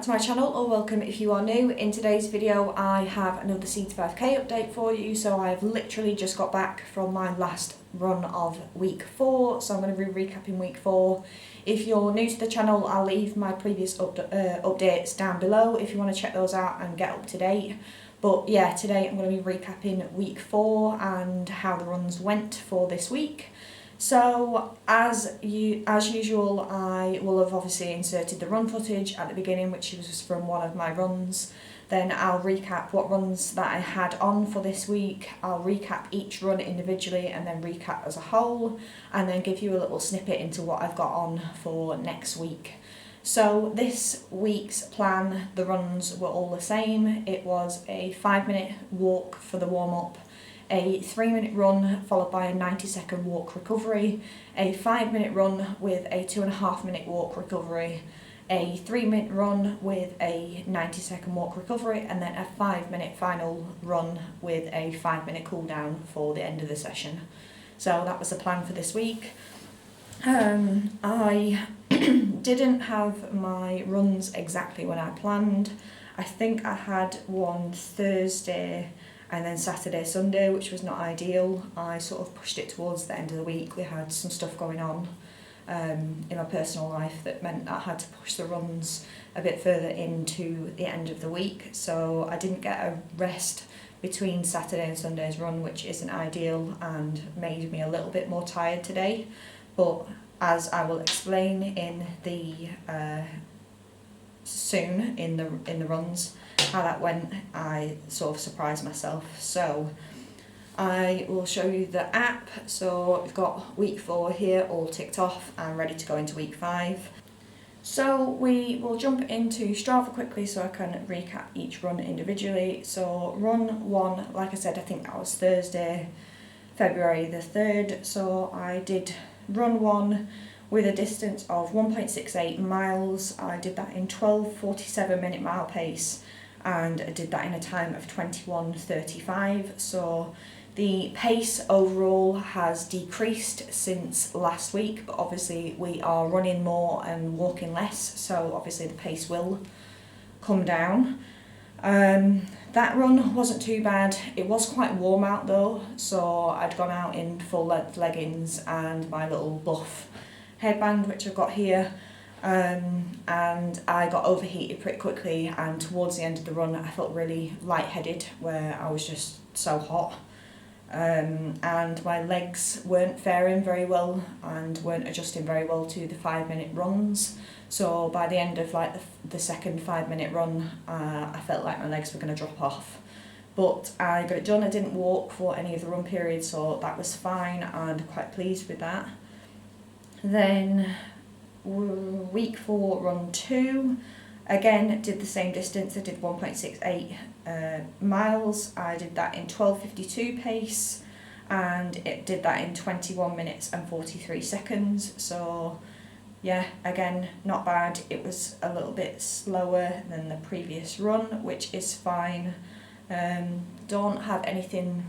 back to my channel, or welcome if you are new. In today's video I have another C5K update for you. So I've literally just got back from my last run of week 4, so I'm going to be recapping week 4. If you're new to the channel, I'll leave my previous updates down below if you want to check those out and get up to date. But yeah, today I'm going to be recapping week 4 and how the runs went for this week. So as usual, I will have obviously inserted the run footage at the beginning, which was from one of my runs. Then I'll recap what runs that I had on for this week. I'll recap each run individually and then recap as a whole, and then give you a little snippet into what I've got on for next week. So this week's plan, the runs were all the same. It was a 5-minute walk for the warm-up, a 3-minute run followed by a 90-second walk recovery, a 5-minute run with a 2.5-minute walk recovery, a 3-minute run with a 90-second walk recovery, and then a 5-minute final run with a 5-minute cool down for the end of the session. So that was the plan for this week. I didn't have my runs exactly when I planned. I think I had one Thursday and then Saturday, Sunday, which was not ideal. I sort of pushed it towards the end of the week. We had some stuff going on in my personal life that meant I had to push the runs a bit further into the end of the week. So I didn't get a rest between Saturday and Sunday's run, which isn't ideal and made me a little bit more tired today. But as I will explain in the soon in the runs how that went, I sort of surprised myself. So I will show you the app. So we've got week 4 here all ticked off and ready to go into week 5. So we will jump into Strava quickly so I can recap each run individually. So run 1, like I said, I think that was Thursday, February the 3rd. So I did run 1 with a distance of 1.68 miles. I did that in 12:47 minute mile pace, and I did that in a time of 21:35. So the pace overall has decreased since last week, but obviously we are running more and walking less, so obviously the pace will come down. That run wasn't too bad. It was quite warm out though, so I'd gone out in full length leggings and my little buff headband which I've got here, and I got overheated pretty quickly, and towards the end of the run I felt really lightheaded where I was just so hot, and my legs weren't faring very well and weren't adjusting very well to the 5-minute runs. So by the end of like the second 5-minute run, I felt like my legs were going to drop off. But I got it done. I didn't walk for any of the run periods, so that was fine and quite pleased with that. Then week 4 run 2, again did the same distance. I did 1.68 miles. I did that in 12:52 pace, and it did that in 21 minutes and 43 seconds. So yeah, again, not bad. It was a little bit slower than the previous run, which is fine. Don't have anything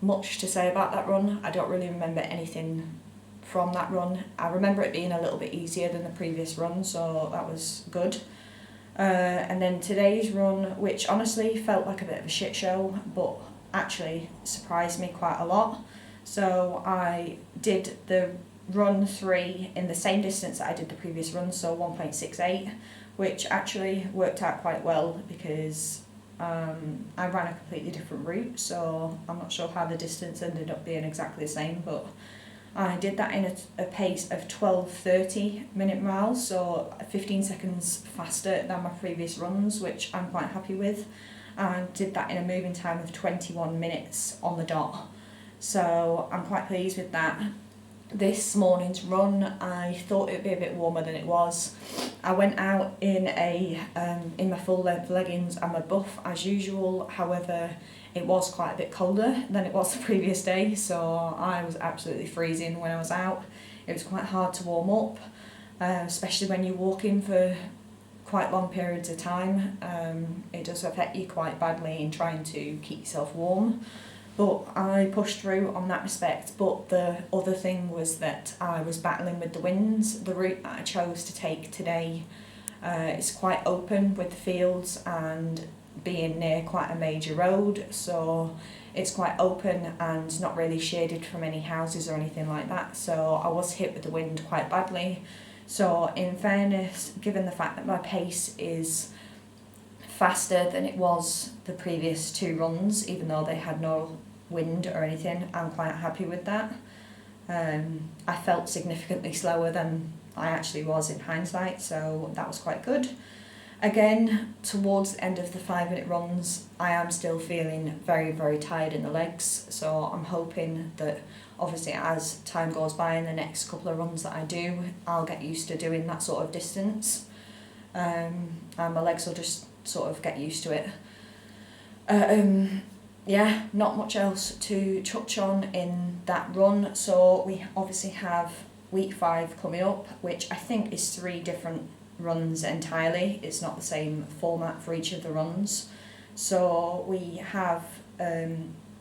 much to say about that run. I don't really remember anything from that run. I remember it being a little bit easier than the previous run, so that was good. And then today's run, which honestly felt like a bit of a shit show, but actually surprised me quite a lot. So I did the run 3 in the same distance that I did the previous run, so 1.68, which actually worked out quite well because I ran a completely different route, so I'm not sure how the distance ended up being exactly the same, but I did that in a pace of 12:30 minute miles, so 15 seconds faster than my previous runs, which I'm quite happy with, and did that in a moving time of 21 minutes on the dot. So I'm quite pleased with that. This morning's run, I thought it would be a bit warmer than it was. I went out in in my full length leggings and my buff as usual. However, it was quite a bit colder than it was the previous day, so I was absolutely freezing when I was out. It was quite hard to warm up, especially when you're walking for quite long periods of time. It does affect you quite badly in trying to keep yourself warm. But I pushed through on that respect. But the other thing was that I was battling with the winds. The route that I chose to take today It's quite open with the fields and being near quite a major road, so it's quite open and not really shaded from any houses or anything like that, so I was hit with the wind quite badly. So in fairness, given the fact that my pace is faster than it was the previous 2 runs, even though they had no wind or anything, I'm quite happy with that. I felt significantly slower than I actually was in hindsight, so that was quite good. Again, towards the end of the 5-minute runs, I am still feeling very, very tired in the legs, so I'm hoping that obviously as time goes by in the next couple of runs that I do, I'll get used to doing that sort of distance, and my legs will just sort of get used to it. Yeah, not much else to touch on in that run. So we obviously have week 5 coming up, which I think is 3 different runs entirely. It's not the same format for each of the runs. So we have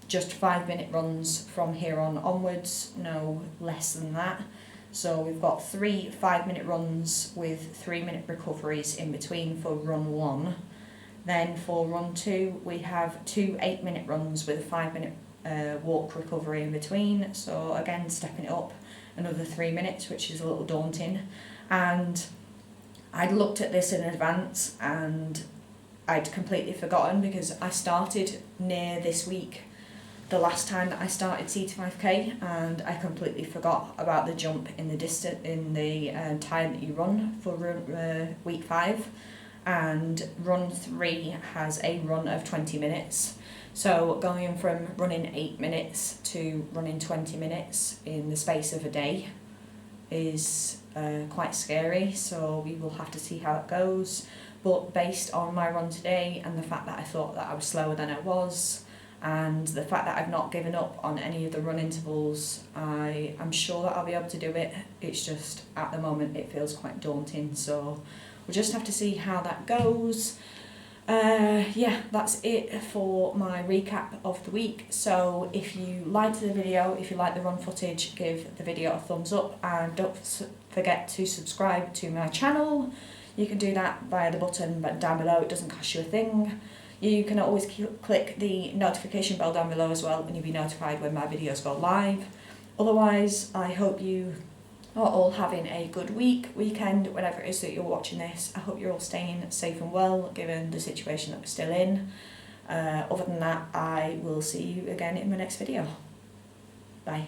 just 5-minute runs from here on onwards, no less than that. So we've got 3 5-minute runs with 3-minute recoveries in between for run 1. Then for run 2, we have 2 8-minute runs with a 5-minute walk recovery in between. So again, stepping it up another 3 minutes, which is a little daunting. And I'd looked at this in advance and I'd completely forgotten, because I started near this week the last time that I started C2 5K, and I completely forgot about the jump in the distance, in the time that you run for week 5. And run 3 has a run of 20 minutes. So going from running 8 minutes to running 20 minutes in the space of a day is quite scary, so we will have to see how it goes. But based on my run today and the fact that I thought that I was slower than I was, and the fact that I've not given up on any of the run intervals, I am sure that I'll be able to do it. It's just at the moment it feels quite daunting, so we'll just have to see how that goes. Yeah, that's it for my recap of the week. So if you liked the video, if you like the run footage, give the video a thumbs up, and don't forget to subscribe to my channel. You can do that via the button down below, it doesn't cost you a thing. You can always click the notification bell down below as well, and you'll be notified when my videos go live. Otherwise, I hope you are all having a good weekend, whenever it is that you're watching this. I hope you're all staying safe and well, given the situation that we're still in. Other than that, I will see you again in my next video. Bye.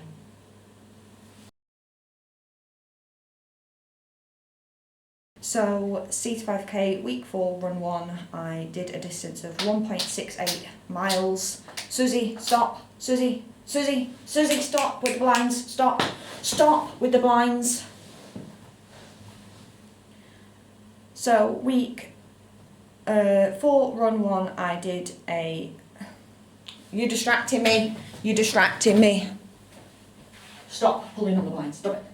So C2 5K week 4 run 1, I did a distance of 1.68 miles. Susie, stop. Susie, stop with the blinds. Stop with the blinds. So week 4 run 1, I did a... You're distracting me. Stop pulling on the blinds. Stop it.